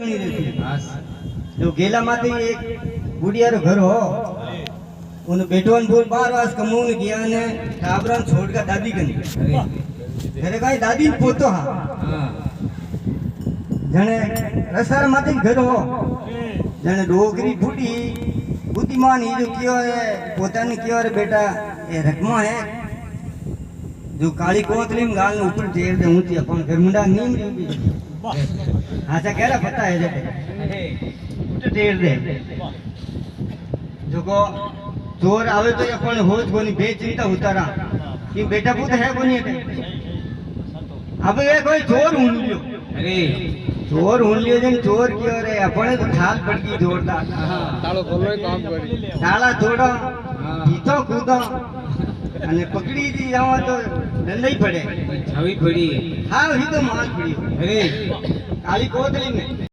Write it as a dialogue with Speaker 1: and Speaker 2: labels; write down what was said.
Speaker 1: गणी रहती जो गेला माते एक गुड़िया रो घर हो उन बेटोन बोल बार वास कमून गया ने टाबरन छोड़ का दादी कनी घरे काई दादी पोतो हा जने रसार माते घर हो जने डोगरी फूटी बुद्धिमान ही जो कियो है पोता ने कियो रे बेटा ये रकमा है जो काली कोतली में गाल ऊपर जेर दे ऊंची अपन घर मुंडा नीम री अच्छा कह रहा पता है जेते ऊपर जेर दे जो को चोर आवे तो अपन होज कोनी बेचिंता उतारा कि बेटा पुत है कोनी है अब ये कोई चोर ढूंढ लियो अरे चोर ढूंढ लियो जन चोर कियो रे अपने तो ठाल पड़ गई जोरदार
Speaker 2: तालो खोलो काम करी
Speaker 1: ताला तोड़ो जीतो कूदो અને પકડી દી જાવ તો દંડઈ પડે
Speaker 2: છવી પડી
Speaker 1: હા ઈ તો માલ પડી અરે કાલી કોતલી ને